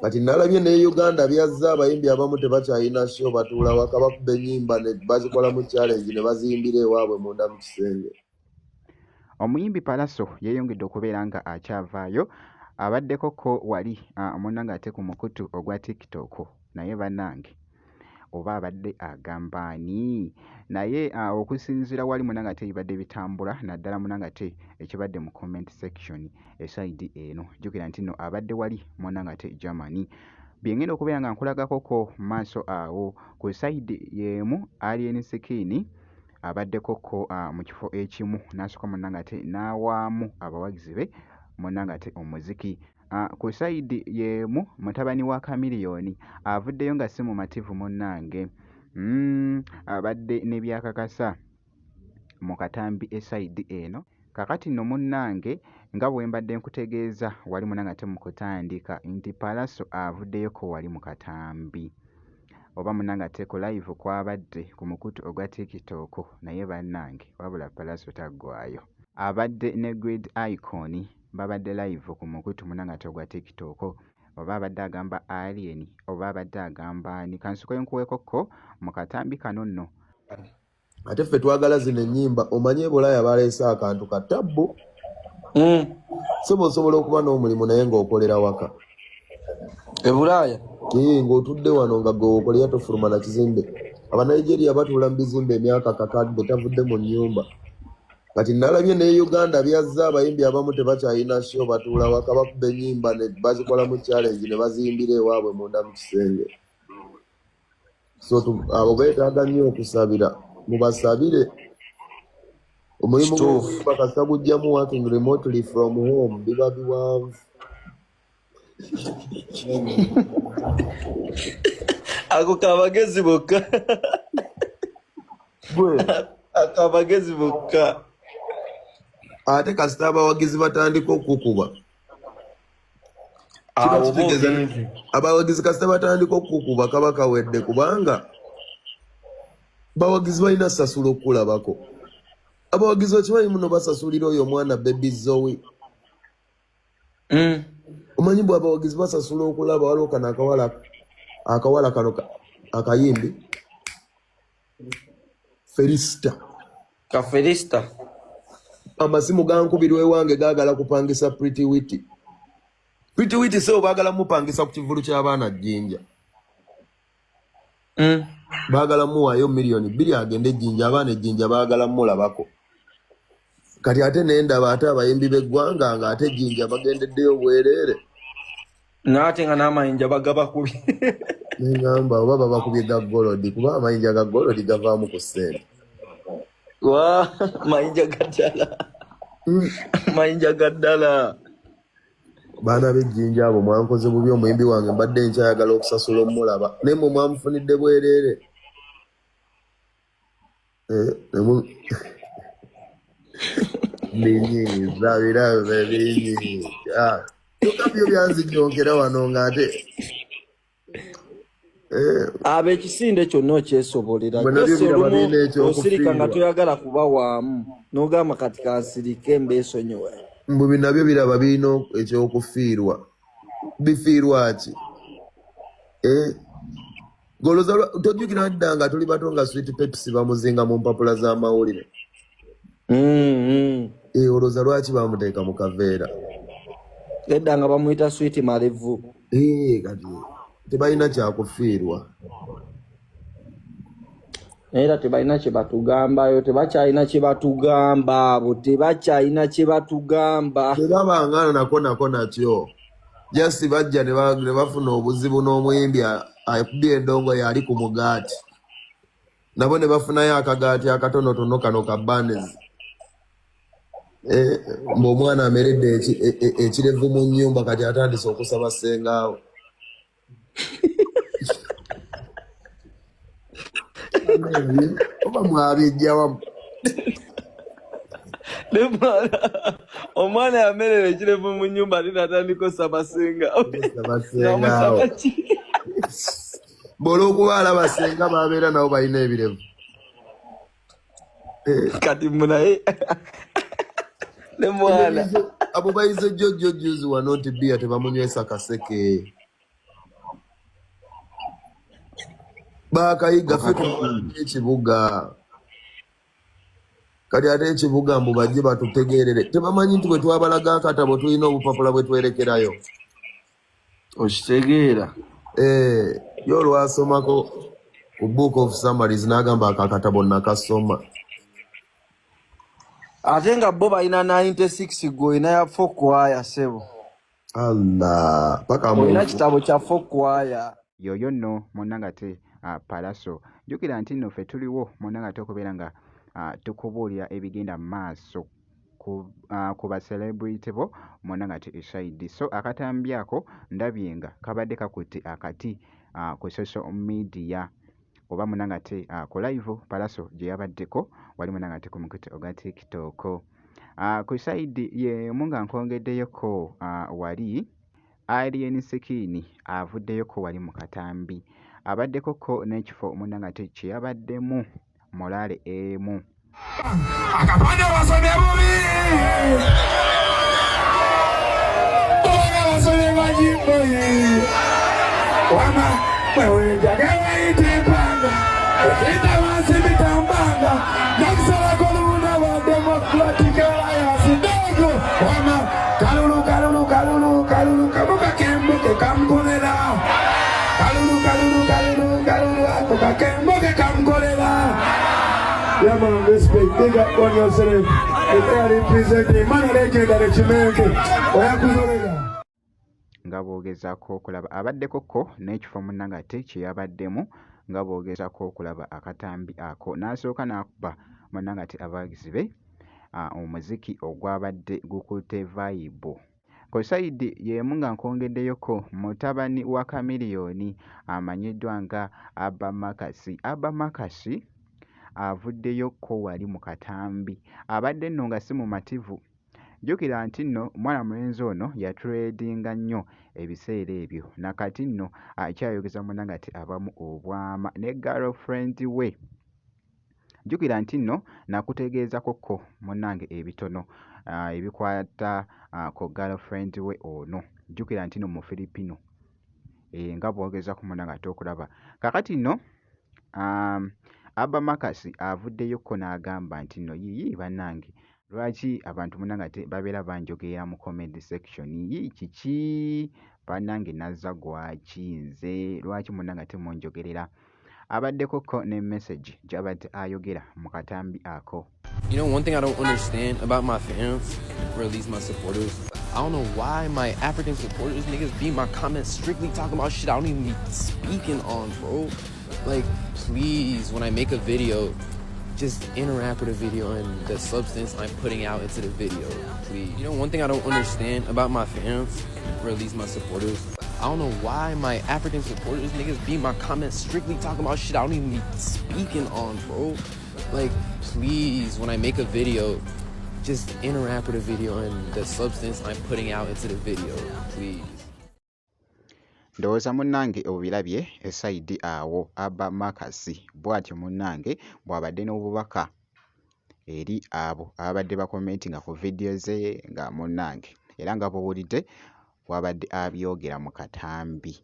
kati nalabye ne Uganda byazza abayimbi abamu tebakyayina sho batuula waka bakuba ennyimba ne bazikola mu challenge ne baziyimbira ewaabwe munda mu kisenge. Omuyimbi Pallaso yeeyongedde okubeera nga akyavaayo abaddeko ko wali munnange ate ku mukutu ogwa TikTok naye bannange oba abadde agamba ani naye okusinziira wali munnange ate ebibadde bitambula naddala munnange ate ekibadde mu comment section eside eno jjukira nti nno abadde wali munnange ate Germany byengenda okubeera nga nkulagako ko maaso awo ku side yemu Alien Skin abaddeko ko mu kifo ekimu n'asooka munnange ate n'awaamu abawagizi be munnange ate omuziki ku side yemu mutabani wa Chameleone avuddeyo nga si mumativu munnange abadde ne byakakasa mu katambi eside eno kakati nno munnange nga bwe mbadde nkutegeeza wali munnange ate mu kutandika nti Pallaso avuddeyo ko wali mu katambi oba munnange ate ku live kwabadde ku mukutu ogwa TikTok naye bannange wabula Pallaso taggwayo abadde ne Great Icon babadde live ku mukutu munnange ate ogwa TikTok oba abadde agamba Alien oba abadde agamba ani kansuko nkuweekoko mu katambi kano nno ate ffe twagala zino ennyimba omanye Bulaaya baleese akantu ka tabbu so bw'osobola okuba n'omulimu naye ng'okolera waka Bulaaya ng'otudde wano nga gwe okolera tofuluma na kizimbe Abanigeria batuula mu bizimbe emyaka kakadde tavudde mu nnyumba kati nalabye ne Uganda byazza abayimbi abamu tebakyayina sho batuula waka bakuba ennyimba ne bazikola mu challenge ne baziyimbira ewaabwe munda mu kisenge so abo beetaaga nnyo okusabira mubasabire omulimu gw'okubakasa gujjamu working remotely from home biba biwanvu ako kabagezi bokka akabagezi bokka ate kasita abawagizi batandika okukuba abawagizi kasita batandika okukuba kaba kawedde kubanga bawagizi balina sasula okulabako abawagizi okimanyi muno basasulira oyo omwana Baby Zoe omanyi bwe abawagizi basasula okulaba waliwo kano akawala kano akayimbi Felista amasimu gankubirwa ewange gaagala kupangisa Pretty Witty sebo baagala mupangisa ku kivulu ky'abaana Jjinja baagala muwaayo miliyoni 2 agende Jjinja abaana Jjinja baagala mulabako kati ate nendaba ate abayimbi b'eggwanga nga ate Jjinja bagendeddeyo bwereere naate nga n'amayinja bagabakubi nengamba oba babakubye ga golodi kuba amayinja ga golodi gavaamu ku ssente mayinja gaddala baana b'Ejjinja abo mwankoze bubi omuyimbi wange mbadde nkyayagala okusasula omulaba naye mwe mwamufunidde bwereere binyiiza birabe binyiiza tukabyo byanzijonkera wano ng'ate ab'ekisinde kyonna okyesobolera osirika nga toyagala kuba waamu n'ogamba kati kansirike mbeesonyiwe mbubi nabyo biraba birina ekyokufiirwa bifiirwa ki goloza tojjukira dda nga tuli bato nga Sweet Pepsi bamuzinga mu mpapula z'amawulire olowooza lwaki bamuteeka mu kaveera edda nga bamuyita Sweet Malevu kati tebalina kyakufiirwa era tebalina kye batugambayo tebakyalina kye batugamba abo tebakyalina kye batugamba tebabangana nako nakyo just bajja ne bafuna obuzibu n'omuyimbi akubye endongo yali ku mugaati nabo ne bafunayo akagaati akatonotono kano ka banezi ng'omwana ameredde ekirevu mu nnyumba kati atandise okusaba sengaawe oba mwabijjawamu omwana yamerera ekirevu mu nnyumba ate natandika osaba sengaawe bw'olwokuba alaba senga babeera nabo balina ebirevu kati munaye ne mwana abo bayize jjojjo juzi wano nti bbiya tebamunywesa kaseke baakayiga ffe ekibuga kati ate ekibuga mbu bajje batutegeerere tebamanyi nti bwe twabalaga akatabo tulina obupapula bwe twerekerayo okitegeera ye olwasomako ku book of summaries n'agamba akakatabo nakasoma ate nga bo balina 96 gwolina ya fokwaya sebo Allah paka olina kitabo kya fokwaya yoyo nno munnangate Palaso jjukira nti nno ffe tuliwo munnangate okubeera nga tukubuulira ebigenda mu maaso ku baselebrity bo munnangate esaidi so akatambi ako ndabye nga kabadde kakutte akati ku social media oba munnangate ku live Palaso gye yabaddeko wali munnangate ku mukutu ogwa TikTok ku saidi yemu nga nkongeddeyoko wali Alien Skin avuddeyoko wali mu katambi abaddekoko n'ekifo munnangate kye yabaddemu morale emu akapande basomye bubi obaga basomye majimboyi wama wewenjagawayite empanga ekita wansi bitambanga nakusalako luna bademocratic alliance dogo wama kalulu kalulu kalulu kalulu kamuka kembuke kamkolera kalulu kalulu kalulu kalulu ako kakembuke kamkolera. Yeah, man, respect. Big up on yourself. They are representing man legendary Chimenke. Oyakuzolega. nga boogezaako okulaba abaddekoko n'ekifo munnangate kye yabaddemu nga boogezaako okulaba akatambi ako n'asooka n'akuba munnangate abawagizi be omuziki ogwabadde gukutte vayibu ku sayidi y'emu nga nkongeddeyoko mutabani wa Chameleone amanyiddwa nga Abba Makasi avuddeyoko wali mu katambi abadde nno nga si mumativu jjukira nti nno mwana mulenzi ono yatuledinga nnyo ebiseera ebyo nakati nno akyayogeza munnangate abamu obwama ne girlfriend we jjukira nti nno nakutegeezakokko munnange ebitono ebikwata ku girlfriend we ono jjukira nti nno mu Filipino nga bwogeza ku munnangate okulaba kakati nno Abba Makasi avuddeyoko n'agamba nti nno yiyi bannange lwaki abantu munnangate babeera banjogerera mu comment section kiki bannange nazza gwakinze lwaki munnangate munjogerera abaddekoko ne message gy'abadde ayogera mu katambi ako. You know, one thing I don't understand about my fans, or at least my supporters, I don't know why my African supporters niggas be my comments strictly talking about shit I don't even be speaking on, bro. Like, please, when I make a video, just interact with the video and the substance I'm putting out into the video, please. You know, one thing I don't understand about my fans, or at least my supporters, I don't know why my African supporters niggas be my comments strictly talking about shit I don't even be speaking on, bro. Like, please, when I make a video, just interact with the video and the substance I'm putting out into the video, please. Ndowooza munnange obirabye esayidi awo Abba Makasi bw'atyo munnange bw'abadde n'obubaka eri abo ababadde bakomentinga ku vidiyo ze nga munnange era nga bw'owulidde bw'abadde abyogera mu katambi.